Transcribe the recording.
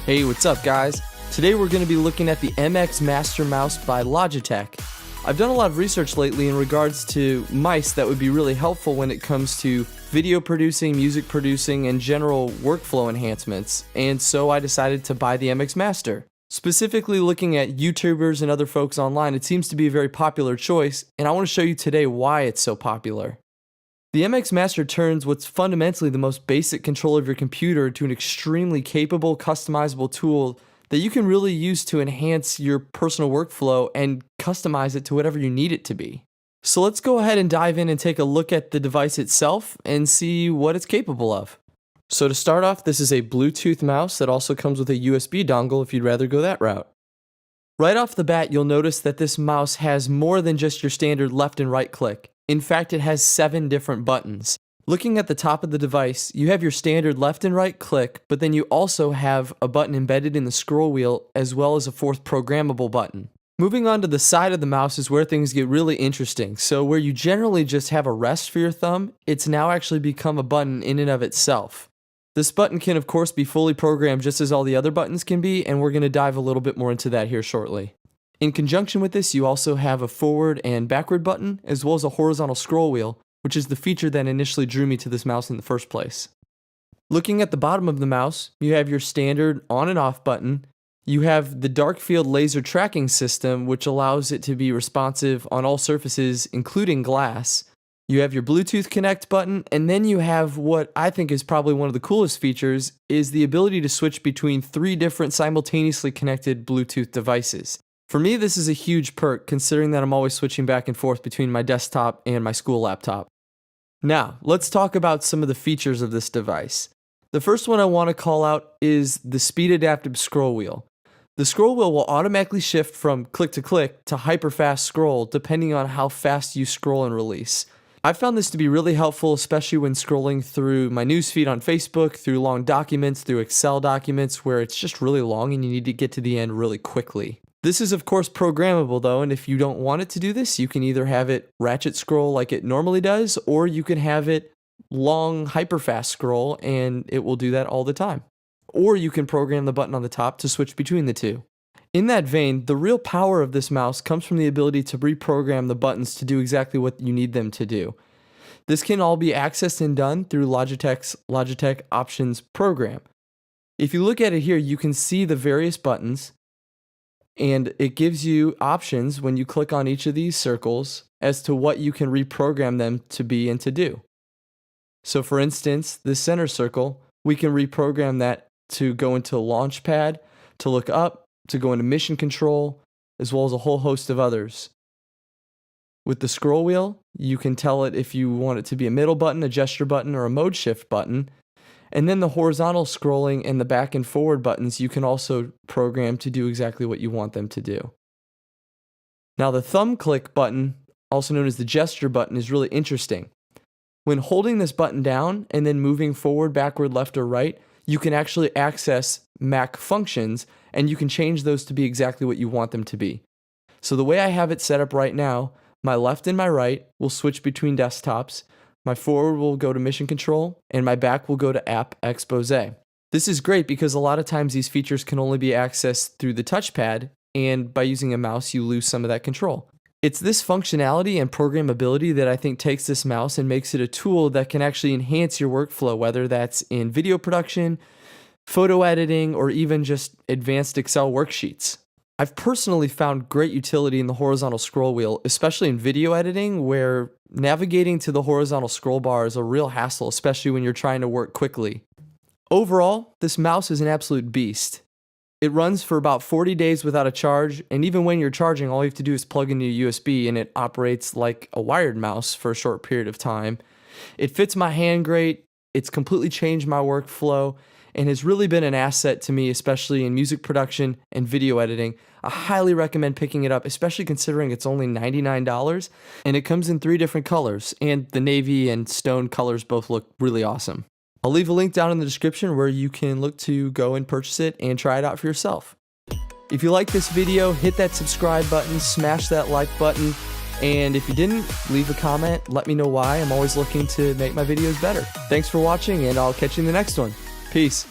Hey, what's up guys? Today we're going to be looking at the MX Master Mouse by Logitech. I've done a lot of research lately in regards to mice that would be really helpful when it comes to video producing, music producing, and general workflow enhancements, and so I decided to buy the MX Master. Specifically looking at YouTubers and other folks online, it seems to be a very popular choice, and I want to show you today why it's so popular. The MX Master turns what's fundamentally the most basic control of your computer to an extremely capable, customizable tool that you can really use to enhance your personal workflow and customize it to whatever you need it to be. So let's go ahead and dive in and take a look at the device itself and see what it's capable of. So to start off, this is a Bluetooth mouse that also comes with a USB dongle if you'd rather go that route. Right off the bat, you'll notice that this mouse has more than just your standard left and right click. In fact, it has 7 different buttons. Looking at the top of the device, you have your standard left and right click, but then you also have a button embedded in the scroll wheel as well as a 4th programmable button. Moving on to the side of the mouse is where things get really interesting. So where you generally just have a rest for your thumb, it's now actually become a button in and of itself. This button can of course be fully programmed just as all the other buttons can be, and we're going to dive a little bit more into that here shortly. In conjunction with this, you also have a forward and backward button, as well as a horizontal scroll wheel, which is the feature that initially drew me to this mouse in the first place. Looking at the bottom of the mouse, you have your standard on and off button. You have the dark field laser tracking system, which allows it to be responsive on all surfaces, including glass. You have your Bluetooth Connect button, and then you have what I think is probably one of the coolest features, is the ability to switch between 3 different simultaneously connected Bluetooth devices. For me, this is a huge perk, considering that I'm always switching back and forth between my desktop and my school laptop. Now, let's talk about some of the features of this device. The first one I want to call out is the speed adaptive scroll wheel. The scroll wheel will automatically shift from click to hyper fast scroll depending on how fast you scroll and release. I found this to be really helpful, especially when scrolling through my newsfeed on Facebook, through long documents, through Excel documents where it's just really long and you need to get to the end really quickly. This is of course programmable though, and if you don't want it to do this, you can either have it ratchet scroll like it normally does, or you can have it long hyperfast scroll and it will do that all the time. Or you can program the button on the top to switch between the two. In that vein, the real power of this mouse comes from the ability to reprogram the buttons to do exactly what you need them to do. This can all be accessed and done through Logitech's Logitech Options program. If you look at it here, you can see the various buttons, and it gives you options when you click on each of these circles as to what you can reprogram them to be and to do. So for instance, this center circle, we can reprogram that to go into Launchpad, to look up, to go into Mission Control, as well as a whole host of others. With the scroll wheel, you can tell it if you want it to be a middle button, a gesture button, or a mode shift button. And then the horizontal scrolling and the back and forward buttons you can also program to do exactly what you want them to do. Now the thumb click button, also known as the gesture button, is really interesting. When holding this button down and then moving forward, backward, left, or right, you can actually access Mac functions and you can change those to be exactly what you want them to be. So the way I have it set up right now, my left and my right will switch between desktops. My forward will go to Mission Control, and my back will go to App Expose. This is great because a lot of times these features can only be accessed through the touchpad, and by using a mouse you lose some of that control. It's this functionality and programmability that I think takes this mouse and makes it a tool that can actually enhance your workflow, whether that's in video production, photo editing, or even just advanced Excel worksheets. I've personally found great utility in the horizontal scroll wheel, especially in video editing, where navigating to the horizontal scroll bar is a real hassle, especially when you're trying to work quickly. Overall, this mouse is an absolute beast. It runs for about 40 days without a charge, and even when you're charging, all you have to do is plug into a USB and it operates like a wired mouse for a short period of time. It fits my hand great, it's completely changed my workflow, and has really been an asset to me, especially in music production and video editing. I highly recommend picking it up, especially considering it's only $99, and it comes in 3 different colors, and the navy and stone colors both look really awesome. I'll leave a link down in the description where you can look to go and purchase it and try it out for yourself. If you like this video, hit that subscribe button, smash that like button, and if you didn't, leave a comment, let me know why. I'm always looking to make my videos better. Thanks for watching, and I'll catch you in the next one. Peace.